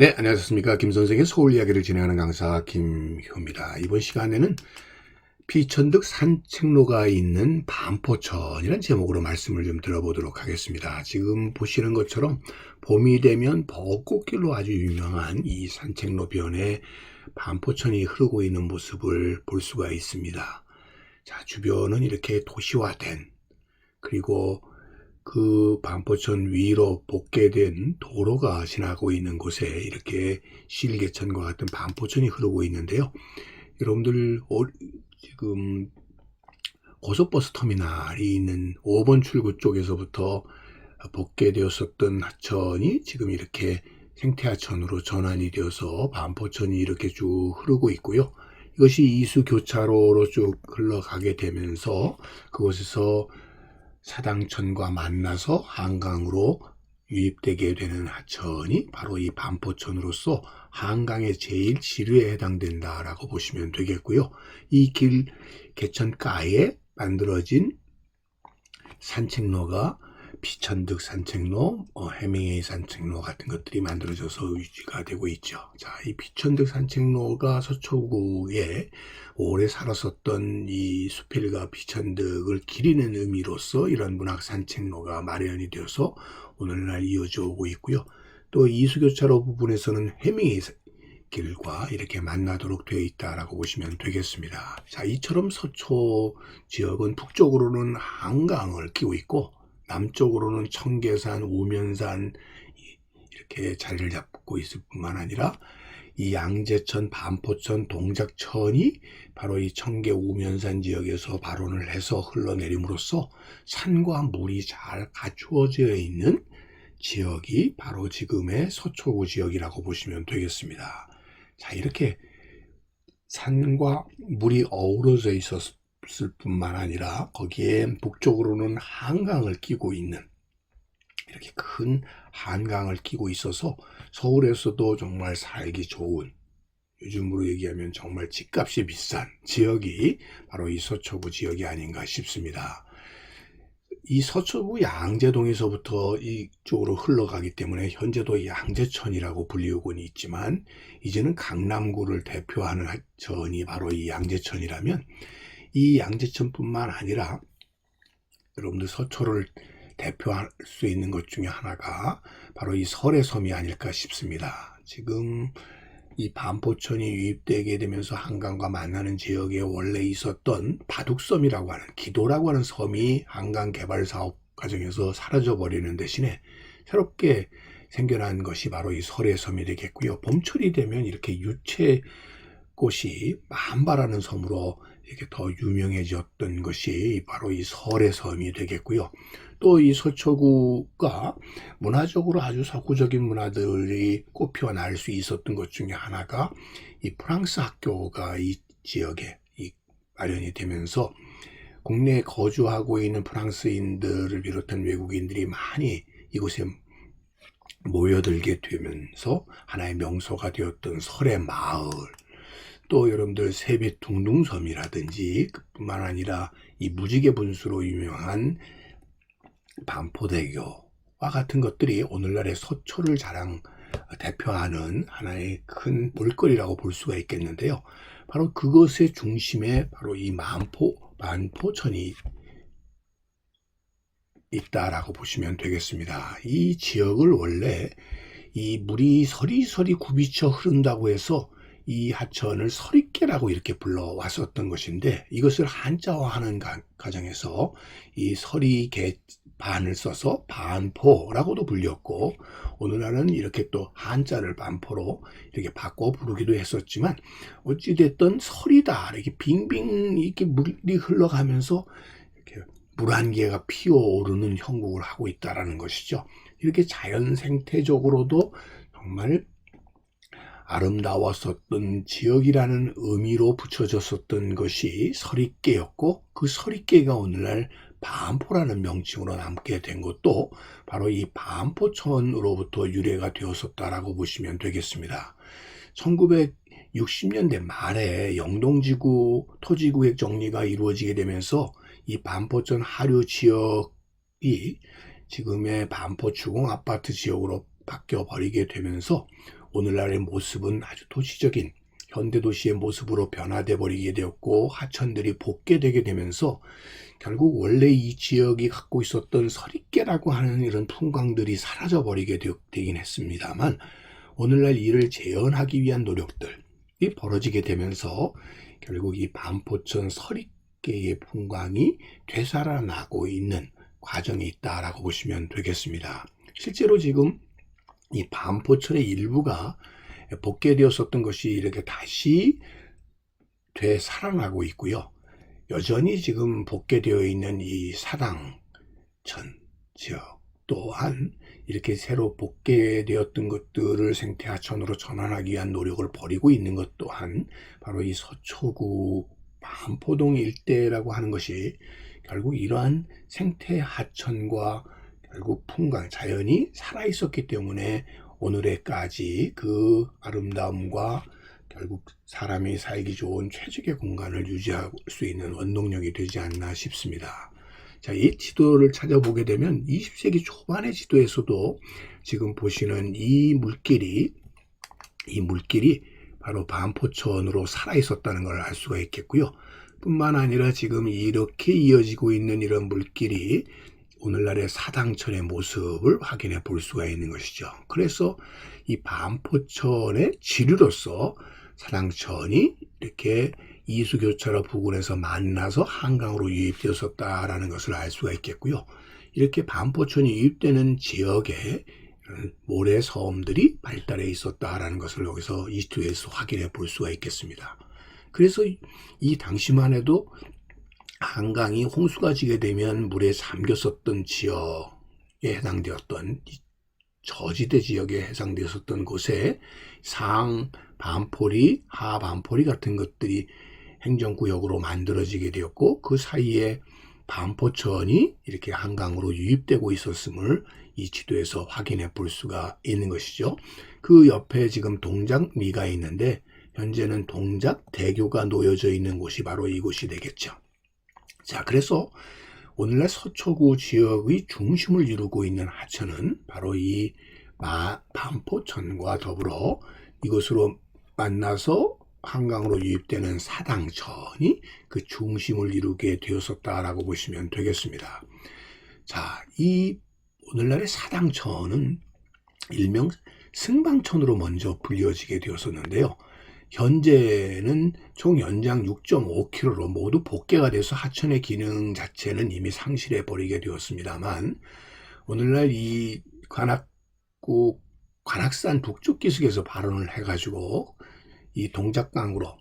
네, 안녕하셨습니까. 김선생의 서울 이야기를 진행하는 강사 김효입니다. 이번 시간에는 피천득 산책로가 있는 반포천이라는 제목으로 말씀을 좀 들어보도록 하겠습니다. 지금 보시는 것처럼 봄이 되면 벚꽃길로 아주 유명한 이 산책로변에 반포천이 흐르고 있는 모습을 볼 수가 있습니다. 자, 주변은 이렇게 도시화된, 그리고 그 반포천 위로 복개된 도로가 지나고 있는 곳에 이렇게 실개천과 같은 반포천이 흐르고 있는데요. 여러분들 지금 고속버스 터미널이 있는 5번 출구 쪽에서부터 복개되었었던 하천이 지금 이렇게 생태하천으로 전환이 되어서 반포천이 이렇게 쭉 흐르고 있고요. 이것이 이수교차로로 쭉 흘러가게 되면서 그곳에서 사당천과 만나서 한강으로 유입되게 되는 하천이 바로 이 반포천으로서 한강의 제일 지류에 해당된다라고 보시면 되겠고요. 이 길 개천가에 만들어진 산책로가 피천득 산책로, 해밍웨이 산책로 같은 것들이 만들어져서 유지가 되고 있죠. 자, 이 피천득 산책로가 서초구에 오래 살았었던 이 수필가 피천득을 기리는 의미로서 이런 문학 산책로가 마련이 되어서 오늘날 이어져 오고 있고요. 또 이수교차로 부분에서는 해밍웨이 길과 이렇게 만나도록 되어 있다라고 보시면 되겠습니다. 자, 이처럼 서초 지역은 북쪽으로는 한강을 끼고 있고 남쪽으로는 청계산, 우면산 이렇게 자리를 잡고 있을 뿐만 아니라 이 양재천, 반포천, 동작천이 바로 이 청계 우면산 지역에서 발원을 해서 흘러내림으로써 산과 물이 잘 갖추어져 있는 지역이 바로 지금의 서초구 지역이라고 보시면 되겠습니다. 자, 이렇게 산과 물이 어우러져 있었을 뿐만 아니라 거기에 북쪽으로는 한강을 끼고 있는 이렇게 큰 한강을 끼고 있어서 서울에서도 정말 살기 좋은, 요즘으로 얘기하면 정말 집값이 비싼 지역이 바로 이 서초구 지역이 아닌가 싶습니다. 이 서초구 양재동에서부터 이쪽으로 흘러가기 때문에 현재도 양재천이라고 불리우곤 있지만 이제는 강남구를 대표하는 하천이 바로 이 양재천이라면 이 양재천뿐만 아니라 여러분들 서초를 대표할 수 있는 것 중에 하나가 바로 이 설해섬이 아닐까 싶습니다. 지금 이 반포천이 유입되게 되면서 한강과 만나는 지역에 원래 있었던 바둑섬이라고 하는, 기도라고 하는 섬이 한강 개발 사업 과정에서 사라져 버리는 대신에 새롭게 생겨난 것이 바로 이 설해섬이 되겠고요. 봄철이 되면 이렇게 유채꽃이 만발하는 섬으로 이렇게 더 유명해졌던 것이 바로 이 설해섬이 되겠고요. 또 이 서초구가 문화적으로 아주 서구적인 문화들이 꽃피어날 수 있었던 것 중에 하나가 이 프랑스 학교가 이 지역에 마련이 되면서 국내에 거주하고 있는 프랑스인들을 비롯한 외국인들이 많이 이곳에 모여들게 되면서 하나의 명소가 되었던 설의 마을, 또 여러분들 세빛둥둥섬이라든지 그뿐만 아니라 이 무지개 분수로 유명한 반포대교와 같은 것들이 오늘날의 서초를 대표하는 하나의 큰 볼거리라고 볼 수가 있겠는데요. 바로 그것의 중심에 바로 이 반포천이 있다라고 보시면 되겠습니다. 이 지역을 원래 이 물이 서리서리 굽이쳐 흐른다고 해서 이 하천을 서리깨라고 이렇게 불러왔었던 것인데, 이것을 한자화하는 과정에서 이 서리개 반을 써서 반포라고도 불렸고, 오늘날은 이렇게 또 한자를 반포로 이렇게 바꿔 부르기도 했었지만, 어찌됐든 설이다, 이렇게 빙빙 이렇게 물이 흘러가면서 이렇게 물 한 개가 피어오르는 형국을 하고 있다라는 것이죠. 이렇게 자연 생태적으로도 정말 아름다웠었던 지역이라는 의미로 붙여졌었던 것이 서리깨였고, 그 서리깨가 오늘날 반포라는 명칭으로 남게 된 것도 바로 이 반포천으로부터 유래가 되었었다라고 보시면 되겠습니다. 1960년대 말에 영동지구 토지구획 정리가 이루어지게 되면서 이 반포천 하류 지역이 지금의 반포 주공 아파트 지역으로 바뀌어 버리게 되면서 오늘날의 모습은 아주 도시적인 현대도시의 모습으로 변화돼 버리게 되었고, 하천들이 복개되게 되면서 결국 원래 이 지역이 갖고 있었던 서리깨라고 하는 이런 풍광들이 사라져 버리게 되긴 했습니다만, 오늘날 이를 재현하기 위한 노력들이 벌어지게 되면서 결국 이 반포천 서리깨의 풍광이 되살아나고 있는 과정이 있다라고 보시면 되겠습니다. 실제로 지금 이 반포천의 일부가 복개되었었던 것이 이렇게 다시 되살아나고 있고요. 여전히 지금 복개되어 있는 이 사당천 지역 또한 이렇게 새로 복개되었던 것들을 생태하천으로 전환하기 위한 노력을 벌이고 있는 것 또한 바로 이 서초구 반포동 일대라고 하는 것이 결국 이러한 생태하천과 결국 풍광, 자연이 살아있었기 때문에 오늘에까지 그 아름다움과 결국 사람이 살기 좋은 최적의 공간을 유지할 수 있는 원동력이 되지 않나 싶습니다. 자, 이 지도를 찾아보게 되면 20세기 초반의 지도에서도 지금 보시는 이 물길이 바로 반포천으로 살아있었다는 걸 알 수가 있겠고요. 뿐만 아니라 지금 이렇게 이어지고 있는 이런 물길이 오늘날의 사당천의 모습을 확인해 볼 수가 있는 것이죠. 그래서 이 반포천의 지류로서 사당천이 이렇게 이수교차로 부근에서 만나서 한강으로 유입되었었다라는 것을 알 수가 있겠고요. 이렇게 반포천이 유입되는 지역에 모래섬들이 발달해 있었다라는 것을 여기서 이 지도에서 확인해 볼 수가 있겠습니다. 그래서 이 당시만 해도 한강이 홍수가 지게 되면 물에 잠겼었던 지역에 해당되었던 저지대 지역에 해당되었었던 곳에 상 반포리, 하 반포리 같은 것들이 행정구역으로 만들어지게 되었고, 그 사이에 반포천이 이렇게 한강으로 유입되고 있었음을 이 지도에서 확인해 볼 수가 있는 것이죠. 그 옆에 지금 동작리가 있는데 현재는 동작대교가 놓여져 있는 곳이 바로 이곳이 되겠죠. 자, 그래서 오늘날 서초구 지역의 중심을 이루고 있는 하천은 바로 이 반포천과 더불어 이것으로 만나서 한강으로 유입되는 사당천이 그 중심을 이루게 되었었다라고 보시면 되겠습니다. 자, 이 오늘날의 사당천은 일명 승방천으로 먼저 불려지게 되었었는데요. 현재는 총 연장 6.5km로 모두 복개가 돼서 하천의 기능 자체는 이미 상실해 버리게 되었습니다만, 오늘날 이 관악구 관악산 북쪽 기슭에서 발원을 해가지고 이 동작강으로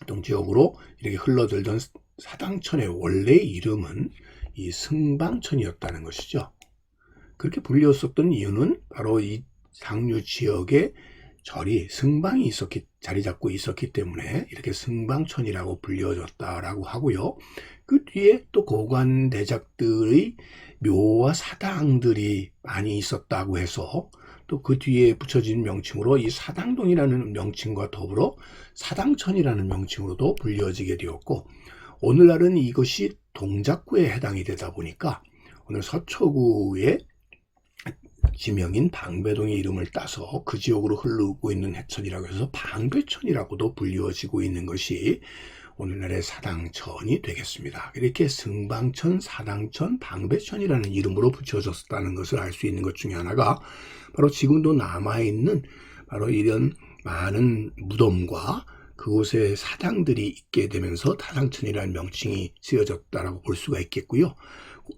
동지역으로 이렇게 흘러들던 사당천의 원래 이름은 이 승방천이었다는 것이죠. 그렇게 불렸었던 이유는 바로 이 상류 지역에 절이 승방이 자리 잡고 있었기 때문에 이렇게 승방천이라고 불려졌다라고 하고요. 그 뒤에 또 고관대작들의 묘와 사당들이 많이 있었다고 해서 또 그 뒤에 붙여진 명칭으로 이 사당동이라는 명칭과 더불어 사당천이라는 명칭으로도 불려지게 되었고, 오늘날은 이것이 동작구에 해당이 되다 보니까 오늘 서초구의 지명인 방배동의 이름을 따서 그 지역으로 흐르고 있는 해천이라고 해서 방배천이라고도 불리워지고 있는 것이 오늘날의 사당천이 되겠습니다. 이렇게 승방천, 사당천, 방배천이라는 이름으로 붙여졌다는 것을 알 수 있는 것 중에 하나가 바로 지금도 남아있는 바로 이런 많은 무덤과 그곳에 사당들이 있게 되면서 사당천이라는 명칭이 쓰여졌다고 볼 수가 있겠고요.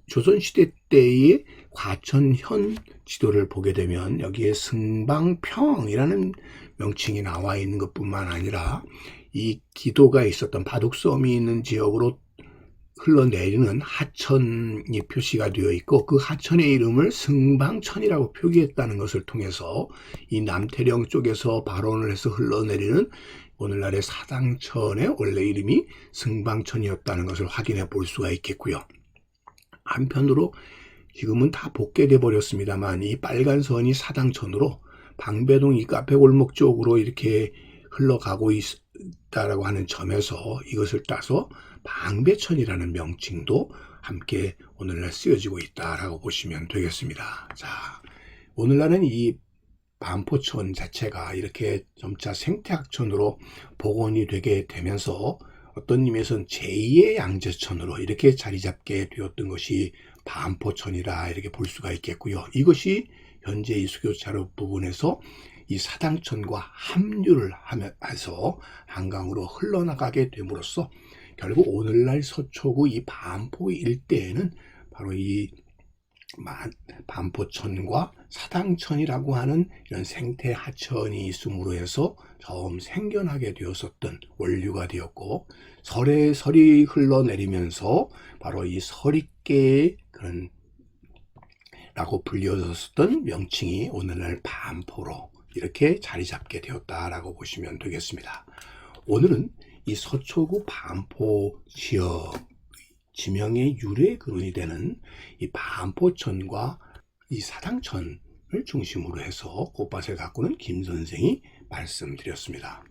조선시대 때의 과천현 지도를 보게 되면 여기에 승방평이라는 명칭이 나와 있는 것뿐만 아니라 이 기도가 있었던 바둑섬이 있는 지역으로 흘러내리는 하천이 표시가 되어 있고, 그 하천의 이름을 승방천이라고 표기했다는 것을 통해서 이 남태령 쪽에서 발원을 해서 흘러내리는 오늘날의 사당천의 원래 이름이 승방천이었다는 것을 확인해 볼 수가 있겠고요. 한편으로 지금은 다 복개돼 버렸습니다만 이 빨간 선이 사당천으로 방배동 이 카페골목 쪽으로 이렇게 흘러가고 있다라고 하는 점에서 이것을 따서 방배천이라는 명칭도 함께 오늘날 쓰여지고 있다라고 보시면 되겠습니다. 자, 오늘날은 이 반포천 자체가 이렇게 점차 생태하천으로 복원이 되게 되면서 어떤 의미에서는 제2의 양재천으로 이렇게 자리 잡게 되었던 것이 반포천이라 이렇게 볼 수가 있겠고요. 이것이 현재 이 수교차로 부분에서 이 사당천과 합류를 하면서 한강으로 흘러나가게 됨으로써 결국 오늘날 서초구 이 반포 일대에는 바로 이 반포천과 사당천이라고 하는 이런 생태 하천이 있음으로 해서 처음 생겨나게 되었었던 원류가 되었고, 설이 흘러내리면서 바로 이 서리계의 그런 라고 불려졌었던 명칭이 오늘날 반포로 이렇게 자리 잡게 되었다라고 보시면 되겠습니다. 오늘은 이 서초구 반포 지역 지명의 유래 근원이 되는 이 반포천과 이 사당천을 중심으로 해서 꽃밭을 가꾸는 김 선생이 말씀드렸습니다.